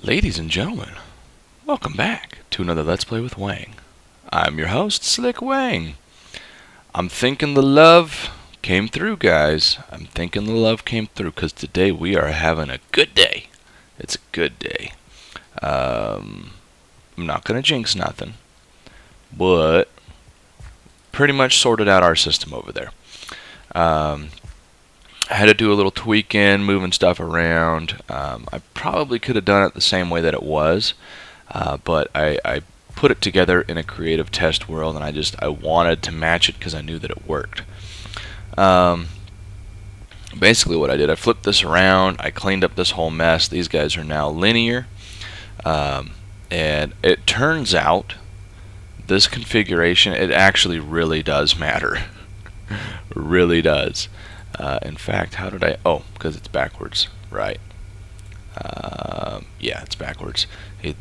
Ladies and gentlemen, welcome back to another Let's Play with Wang. I'm your host, SlickWeng. I'm thinking the love came through, guys. I'm thinking the love came through because today we are having a good day. It's a good day. I'm not going to jinx nothing, but pretty much sorted out our system over there. I had to do a little tweaking, moving stuff around. I probably could have done it the same way that it was, but I put it together in a creative test world, and I wanted to match it because I knew that it worked. Basically what I did, I flipped this around, I cleaned up this whole mess. These guys are now linear, and it turns out this configuration, it actually really does matter. Really does. In fact, how did I... Oh, because it's backwards. Right. Yeah, it's backwards.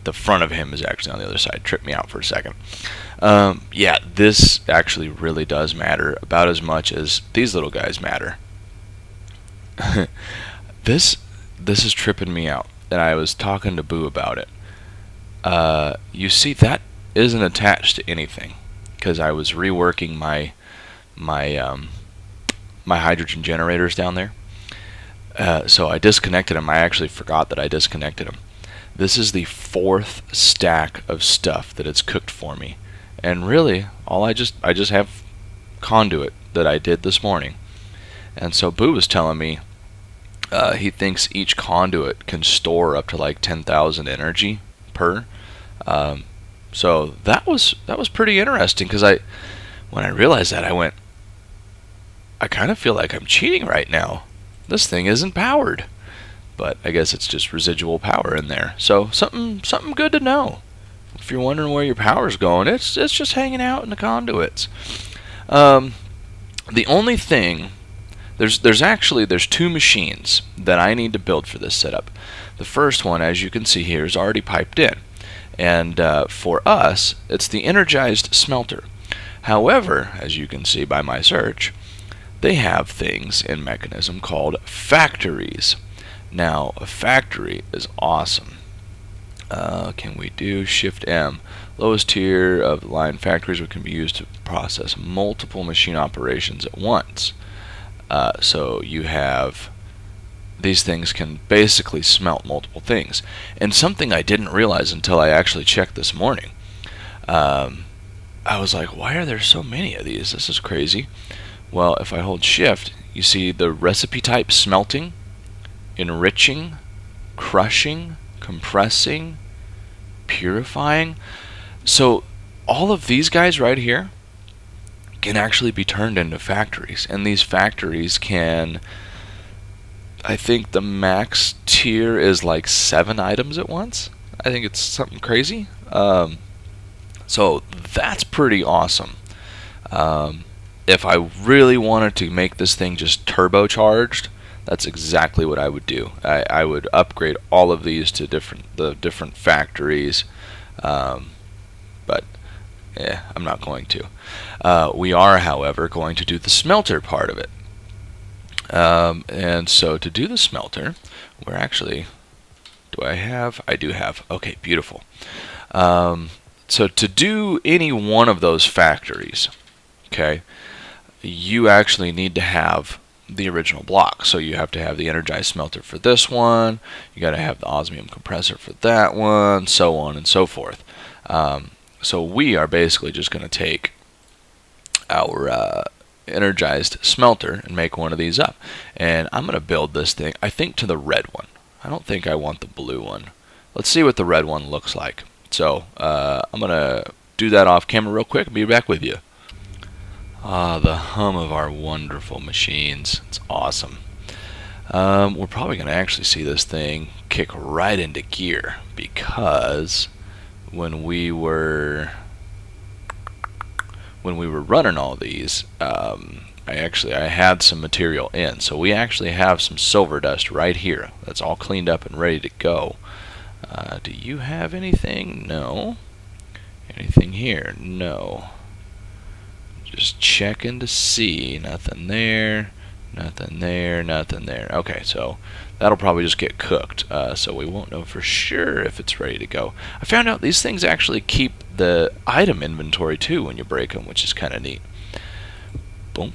The front of him is actually on the other side. Tripped me out for a second. Yeah, this actually really does matter about as much as these little guys matter. This is tripping me out, and I was talking to Boo about it. You see, that isn't attached to anything, because I was reworking my hydrogen generators down there. So I disconnected them. I actually forgot that I disconnected them. This is the fourth stack of stuff that it's cooked for me, and really, I just have conduit that I did this morning. And so Boo was telling me he thinks each conduit can store up to like 10,000 energy per. So that was pretty interesting, because when I realized that, I went, I kind of feel like I'm cheating right now. This thing isn't powered. But I guess it's just residual power in there. So something good to know. If you're wondering where your power's going, it's just hanging out in the conduits. The only thing, there's two machines that I need to build for this setup. The first one, as you can see here, is already piped in. And for us, it's the energized smelter. However, as you can see by my search, they have things in Mechanism called factories. Now, a factory is awesome. Can we do Shift M? Lowest tier of the line factories, which can be used to process multiple machine operations at once. So you have, these things can basically smelt multiple things. And something I didn't realize until I actually checked this morning. I was like, why are there so many of these? This is crazy. Well, if I hold Shift, you see the recipe type: smelting, enriching, crushing, compressing, purifying. So all of these guys right here can actually be turned into factories. And these factories can, I think the max tier is like 7 items at once. I think it's something crazy. So that's pretty awesome. If I really wanted to make this thing just turbocharged, that's exactly what I would do. I would upgrade all of these to the different factories, but I'm not going to. We are, however, going to do the smelter part of it. And so to do the smelter, we're actually... I do have. Okay, beautiful. So to do any one of those factories, okay, you actually need to have the original block. So you have to have the energized smelter for this one, you got to have the osmium compressor for that one, so on and so forth. So we are basically just going to take our energized smelter and make one of these up. And I'm going to build this thing, I think, to the red one. I don't think I want the blue one. Let's see what the red one looks like. So I'm going to do that off camera real quick and be back with you. Ah, the hum of our wonderful machines. It's awesome. We're probably going to actually see this thing kick right into gear, because when we were running all these, I had some material in. So we actually have some silver dust right here. That's all cleaned up and ready to go. Do you have anything? No. Anything here? No. Just checking to see. Nothing there. Nothing there, nothing there. Okay, so that'll probably just get cooked, so we won't know for sure if it's ready to go. I found out these things actually keep the item inventory too when you break them, which is kind of neat. Bonk.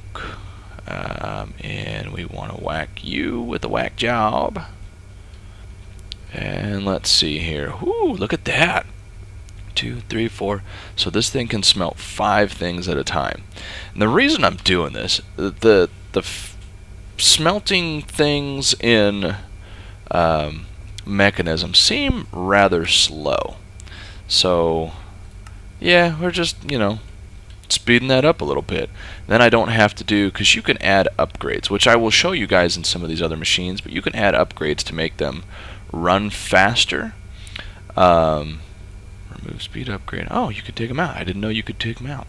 And we want to whack you with a whack job. And let's see here. Whoo, look at that. 2, 3, 4. So this thing can smelt 5 things at a time. And the reason I'm doing this, the smelting things in mechanism seem rather slow. So yeah, we're just, speeding that up a little bit. Then I don't have to do, because you can add upgrades, which I will show you guys in some of these other machines, but you can add upgrades to make them run faster. Remove speed upgrade. Oh, you could take them out. I didn't know you could take them out.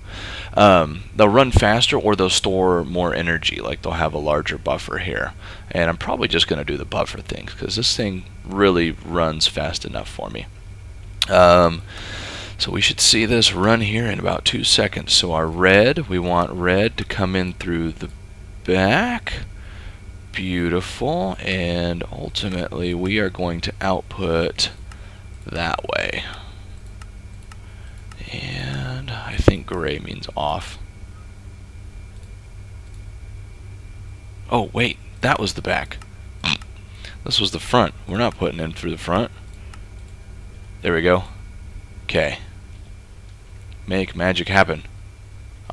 They'll run faster, or they'll store more energy, like they'll have a larger buffer here. And I'm probably just going to do the buffer things, because this thing really runs fast enough for me. So we should see this run here in about 2 seconds. So our red, we want red to come in through the back. Beautiful. And ultimately we are going to output that way. And I think gray means off. Oh wait, that was the back. This was the front. We're not putting in through the front. There we go. Okay. Make magic happen.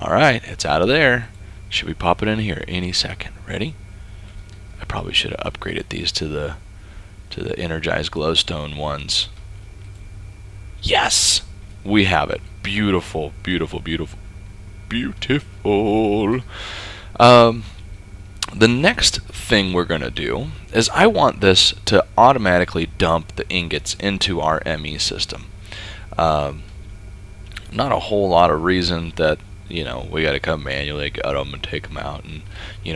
Alright, it's out of there. Should we pop it in here any second? Ready? I probably should have upgraded these to the energized glowstone ones. Yes! We have it. Beautiful, beautiful, beautiful. Beautiful. The next thing we're going to do is I want this to automatically dump the ingots into our ME system. Not a whole lot of reason that, we got to come manually get them and take them out, and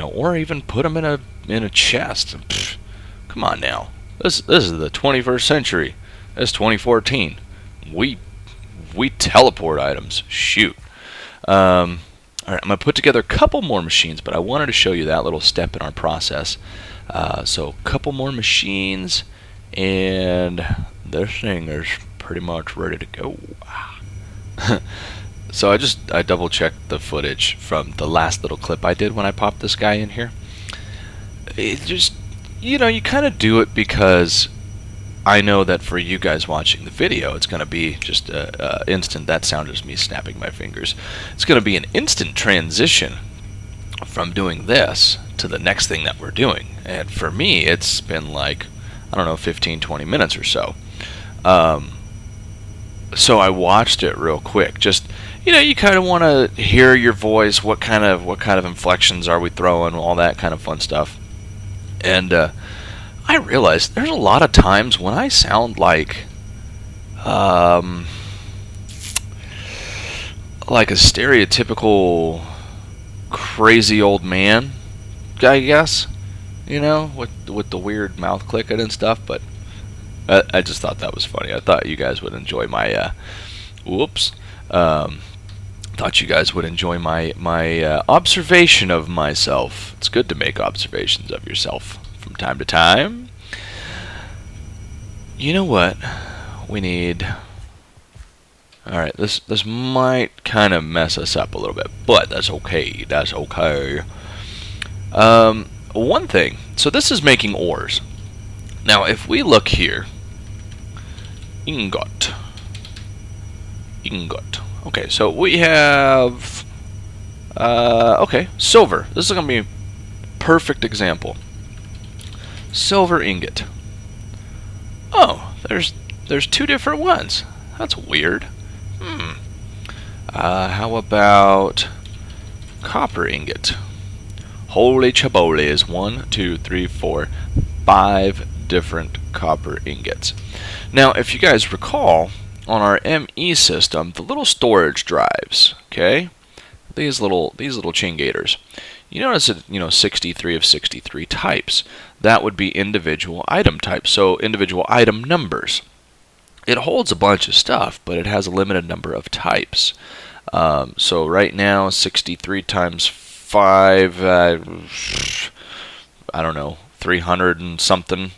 or even put them in a chest. Pfft, come on now. This is the 21st century. It's 2014. We teleport items. Shoot. Alright, I'm going to put together a couple more machines, but I wanted to show you that little step in our process. So a couple more machines, and this thing is pretty much ready to go. So I double checked the footage from the last little clip I did when I popped this guy in here. It just, you kind of do it because I know that for you guys watching the video, it's going to be just instant. That sound is me snapping my fingers. It's going to be an instant transition from doing this to the next thing that we're doing. And for me, it's been like, I don't know, 15, 20 minutes or so. So I watched it real quick. Just, you kind of want to hear your voice. What kind of inflections are we throwing? All that kind of fun stuff. And I realized there's a lot of times when I sound like a stereotypical crazy old man, I guess. With the weird mouth clicking and stuff, but I just thought that was funny. I thought you guys would enjoy my thought you guys would enjoy my observation of myself. It's good to make observations of yourself from time to time. You know what we need? Alright, this might kind of mess us up a little bit, but that's okay. That's okay. One thing, so this is making ores. Now if we look here, ingot. Okay, so we have silver. This is going to be a perfect example. Silver ingot. Oh, there's 2 different ones. That's weird. How about copper ingot? Holy chabole is 1, 2, 3, 4, 5 different copper ingots. Now, if you guys recall, on our ME system, the little storage drives, okay, these little chingators, you notice that 63 of 63 types. That would be individual item types, so individual item numbers. It holds a bunch of stuff, but it has a limited number of types. So right now, 63 times 5, I don't know, 300 and something.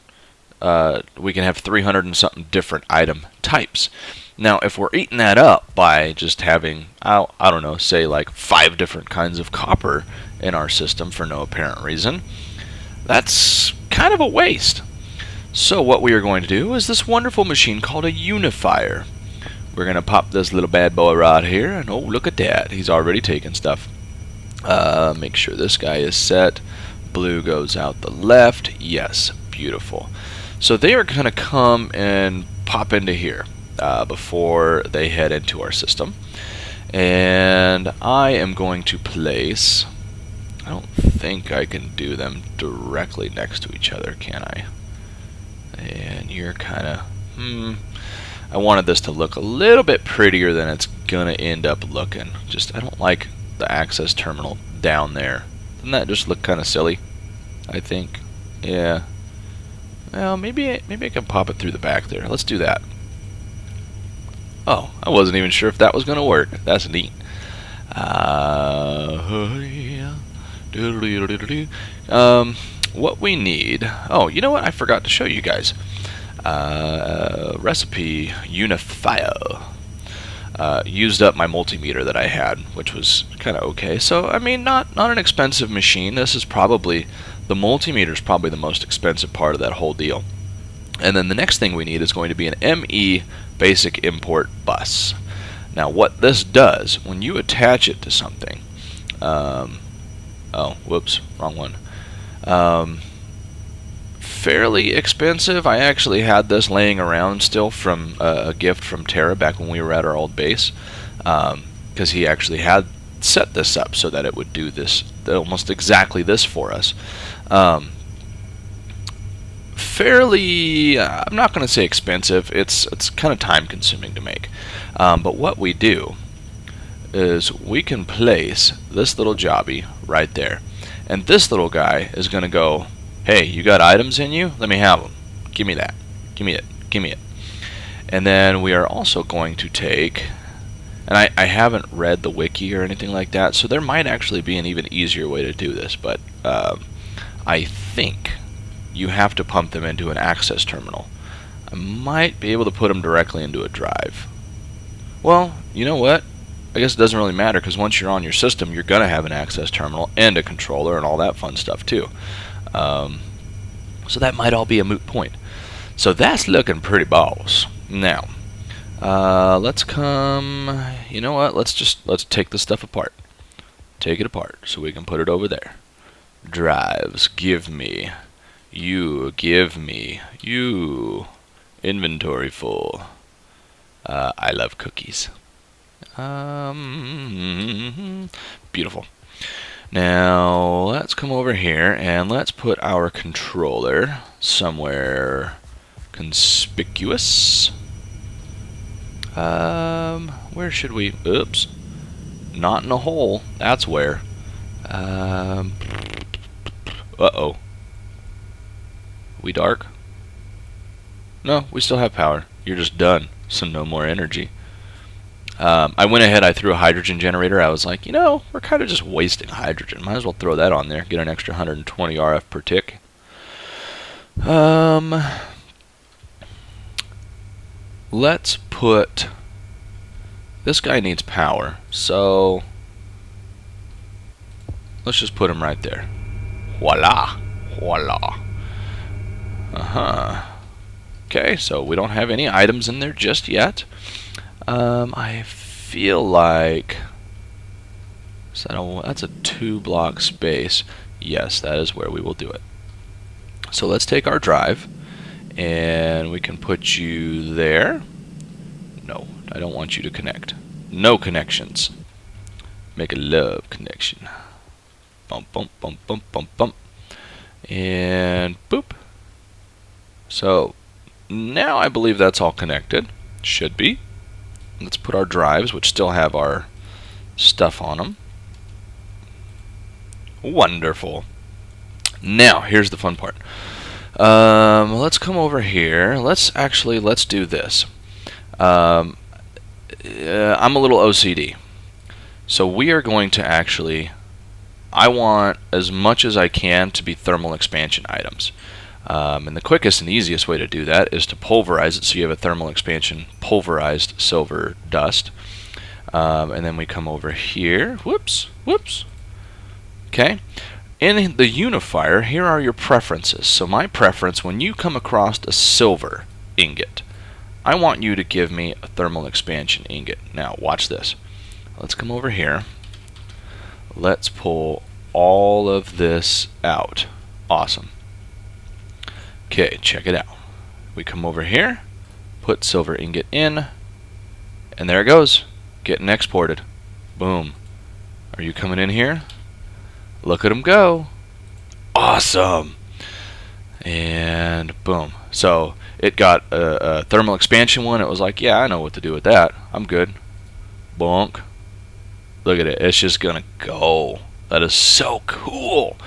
We can have 300 and something different item types. Now, if we're eating that up by just having, I don't know, say like 5 different kinds of copper in our system for no apparent reason, that's kind of a waste. So what we are going to do is this wonderful machine called a unifier. We're going to pop this little bad boy right here, and oh, look at that. He's already taking stuff. Make sure this guy is set. Blue goes out the left. Yes, beautiful. So they are going to come and pop into here before they head into our system. And I am going to place... I don't think I can do them directly next to each other, can I? And you're kind of... I wanted this to look a little bit prettier than it's going to end up looking. I don't like the access terminal down there. Doesn't that just look kind of silly? I think. Yeah. Well, maybe I can pop it through the back there. Let's do that. Oh, I wasn't even sure if that was going to work. That's neat. What we need... Oh, you know what? I forgot to show you guys. Recipe unifier. Used up my multimeter that I had, which was kind of okay. So, I mean, not an expensive machine. This is probably... The multimeter is probably the most expensive part of that whole deal. And then the next thing we need is going to be an ME basic import bus. Now, what this does, when you attach it to something... oh, whoops, wrong one. Fairly expensive. I actually had this laying around still from a gift from Tara back when we were at our old base, because he actually had set this up so that it would do this, almost exactly this for us. Fairly, I'm not going to say expensive. It's kind of time consuming to make. But what we do is we can place this little jobby right there, and this little guy is going to go, hey, you got items in you? Let me have them. Give me that. Give me it. Give me it. And then we are also going to take, and I haven't read the wiki or anything like that, so there might actually be an even easier way to do this, but I think you have to pump them into an access terminal. I might be able to put them directly into a drive. Well, you know what? I guess it doesn't really matter, because once you're on your system, you're going to have an access terminal and a controller and all that fun stuff too. So that might all be a moot point. So that's looking pretty boss. Now, let's come... You know what? Let's take this stuff apart. Take it apart so we can put it over there. Drives, give me. You, give me. You. Inventory full. I love cookies. Beautiful. Now, let's come over here and let's put our controller somewhere conspicuous. Where should we... Oops. Not in a hole. That's where. Uh-oh. We dark? No, we still have power. You're just done. So no more energy. I went ahead, I threw a hydrogen generator. I was like, you know, we're kind of just wasting hydrogen. Might as well throw that on there. Get an extra 120 RF per tick. Let's put... This guy needs power, so... Let's just put him right there. Voila! Voila! Okay, so we don't have any items in there just yet. I feel like... That's a 2-block space. Yes, that is where we will do it. So let's take our drive, and we can put you there. No, I don't want you to connect. No connections. Make a love connection. Bump, bump, bump, bump, bump, bump. And boop. So now I believe that's all connected. Should be. Let's put our drives, which still have our stuff on them. Wonderful. Now, here's the fun part. Let's come over here. Let's do this. I'm a little OCD. So we are going to actually I want as much as I can to be thermal expansion items. And the quickest and easiest way to do that is to pulverize it so you have a thermal expansion pulverized silver dust. And then we come over here. Whoops. Okay. In the unifier, here are your preferences. So my preference, when you come across a silver ingot, I want you to give me a thermal expansion ingot. Now, watch this. Let's come over here. Let's pull all of this out. Awesome. Okay, check it out. We come over here, put silver ingot in, and there it goes. Getting exported. Boom. Are you coming in here? Look at them go. Awesome. And boom. So it got a thermal expansion one. It was like, yeah, I know what to do with that. I'm good. Bonk. Look at it. It's just going to go. That is so cool.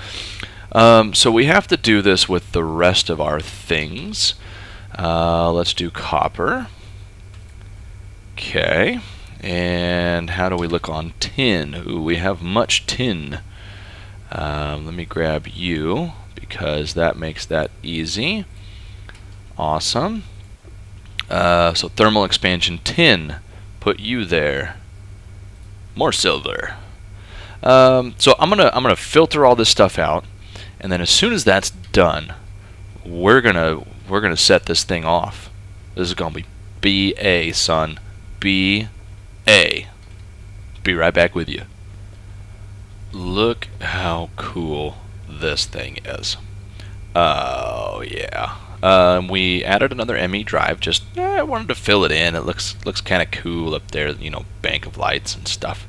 So we have to do this with the rest of our things. Let's do copper. Okay. And how do we look on tin? Ooh, we have much tin. Let me grab you because that makes that easy. Awesome. So thermal expansion tin. Put you there. More silver. So I'm gonna filter all this stuff out, and then as soon as that's done, we're gonna set this thing off. This is gonna be BA, son. BA. Be right back with you. Look how cool this thing is. Oh yeah. We added another ME drive. Just I wanted to fill it in. It looks kind of cool up there. You know, bank of lights and stuff.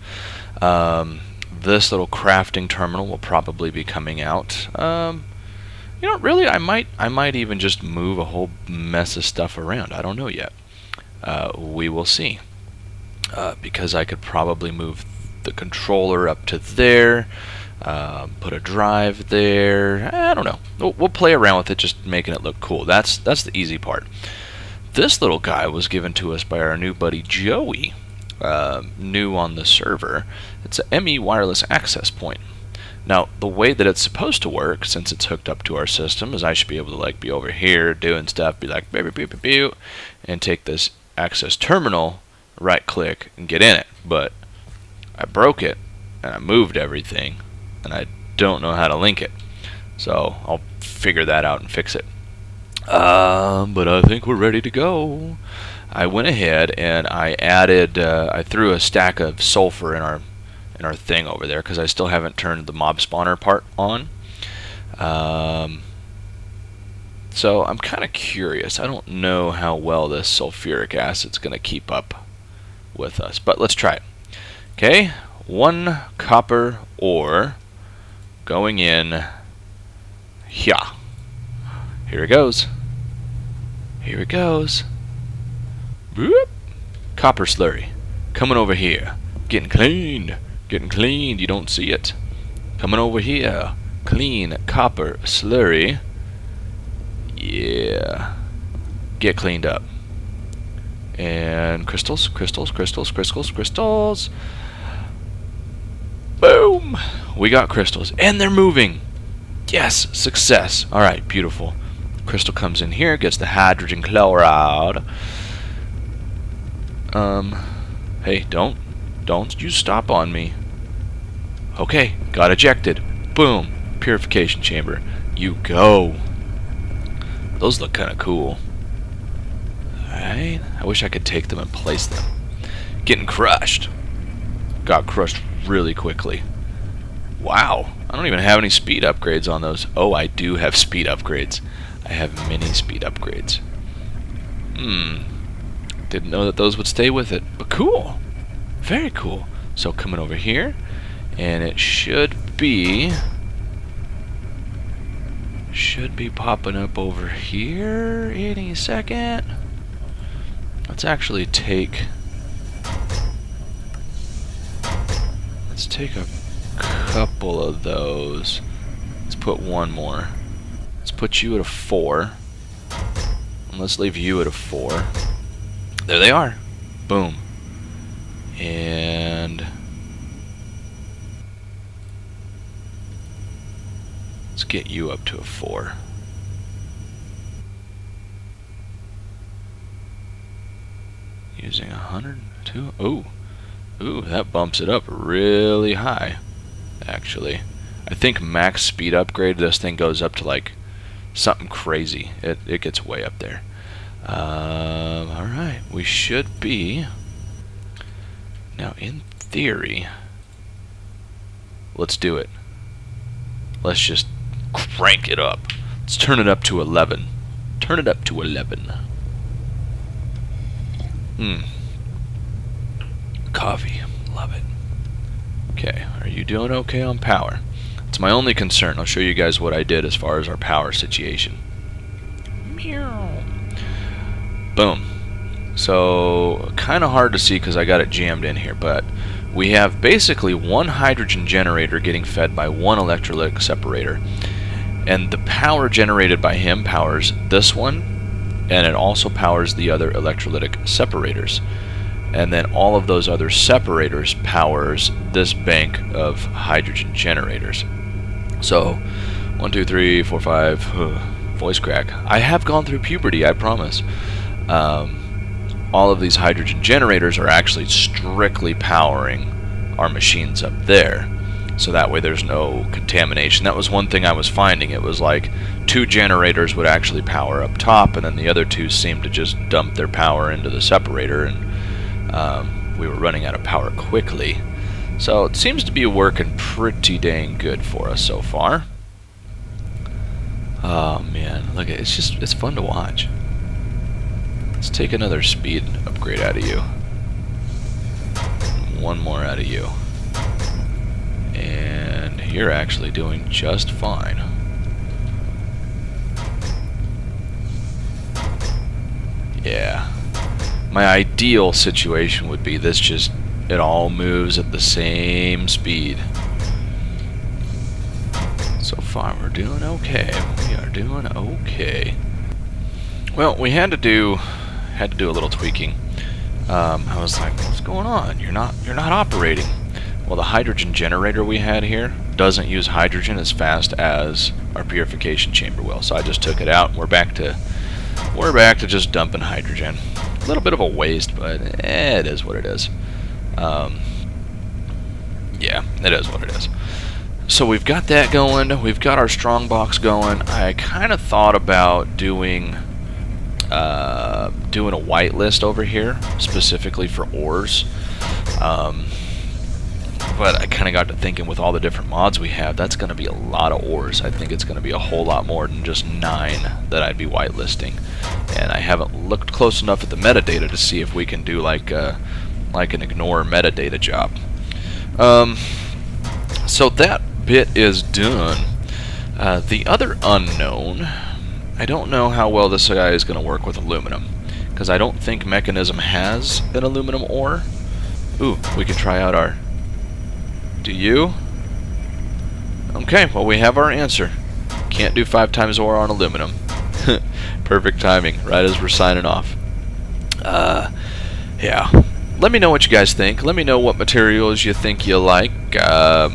This little crafting terminal will probably be coming out. You know, really, I might even just move a whole mess of stuff around. I don't know yet. We will see. Because I could probably move the controller up to there, put a drive there. I don't know. We'll play around with it, just making it look cool. That's the easy part. This little guy was given to us by our new buddy Joey, new on the server. It's a ME wireless access point. Now, the way that it's supposed to work, since it's hooked up to our system, is I should be able to like be over here doing stuff, be like, and take this access terminal, right click, and get in it. But I broke it, and I moved everything, and I don't know how to link it. So I'll figure that out and fix it. But I think we're ready to go. I went ahead and I added, I threw a stack of sulfur in our thing over there because I still haven't turned the mob spawner part on. So I'm kind of curious. I don't know how well this sulfuric acid's going to keep up with us, but let's try it. Okay, 1 copper ore going in. Yeah. Here it goes. Here it goes. Boop. Copper slurry. Coming over here. Getting cleaned. Getting cleaned. You don't see it. Coming over here. Clean copper slurry. Yeah. Get cleaned up. And crystals, crystals, crystals, crystals, crystals. Boom! We got crystals. And they're moving. Yes, success. Alright, beautiful. Crystal comes in here, gets the hydrogen chloride. Hey, don't you stop on me. Okay, got ejected. Boom. Purification chamber. You go. Those look kind of cool. Alright, I wish I could take them and place them. Getting crushed. Got crushed really quickly. Wow, I don't even have any speed upgrades on those. Oh, I do have speed upgrades. I have many speed upgrades. Didn't know that those would stay with it, but cool. Very cool. So coming over here, and it should be popping up over here any second. Let's actually take a couple of those. Let's put one more. Let's put you at a 4. And let's leave you at a 4. There they are. Boom. And Let's get you up to a 4. Using 102. Ooh, that bumps it up really high, actually. I think max speed upgrade, this thing goes up to like something crazy. It gets way up there. Alright, we should be... Now, in theory, let's do it. Let's just crank it up. Let's turn it up to 11. Turn it up to 11. Coffee. Love it. Okay, are you doing okay on power? It's my only concern. I'll show you guys what I did as far as our power situation. Meow. Boom. So, kind of hard to see because I got it jammed in here, but we have basically one hydrogen generator getting fed by one electrolytic separator. And the power generated by him powers this one, and it also powers the other electrolytic separators. And then all of those other separators powers this bank of hydrogen generators. So, 1, 2, 3, 4, 5, voice crack. I have gone through puberty, I promise. All of these hydrogen generators are actually strictly powering our machines up there. So that way there's no contamination. That was one thing I was finding. It was like 2 generators would actually power up top, and then the other 2 seemed to just dump their power into the separator, and we were running out of power quickly. So it seems to be working pretty dang good for us so far. Oh man, look, it's fun to watch. Let's take another speed upgrade out of you. One more out of you. And you're actually doing just fine. Yeah. My ideal situation would be this just, it all moves at the same speed. So far we're doing okay. We are doing okay. Well, we had to do a little tweaking. I was like, what's going on? You're not operating. Well, the hydrogen generator we had here doesn't use hydrogen as fast as our purification chamber will. So I just took it out, and we're back to just dumping hydrogen. A little bit of a waste, but it is what it is. Yeah, it is what it is. So we've got that going. We've got our strong box going. I kind of thought about doing a whitelist over here, specifically for ores. But I kind of got to thinking, with all the different mods we have, that's going to be a lot of ores. I think it's going to be a whole lot more than just 9 that I'd be whitelisting. And I haven't looked close enough at the metadata to see if we can do like an ignore metadata job. So that bit is done. The other unknown, I don't know how well this guy is going to work with aluminum, because I don't think Mechanism has an aluminum ore. Ooh, we can try out our... Do you? Okay, well, we have our answer. Can't do 5 times ore on aluminum. Perfect timing, right as we're signing off. Yeah. Let me know what you guys think. Let me know what materials you think you like. I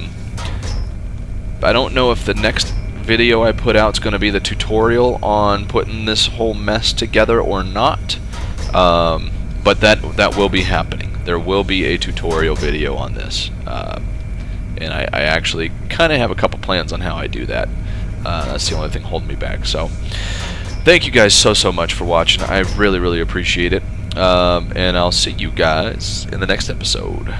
don't know if the next video I put out is going to be the tutorial on putting this whole mess together or not. But that will be happening. There will be a tutorial video on this. And I actually kind of have a couple plans on how I do that. That's the only thing holding me back. So, thank you guys so much for watching. I really appreciate it. And I'll see you guys in the next episode.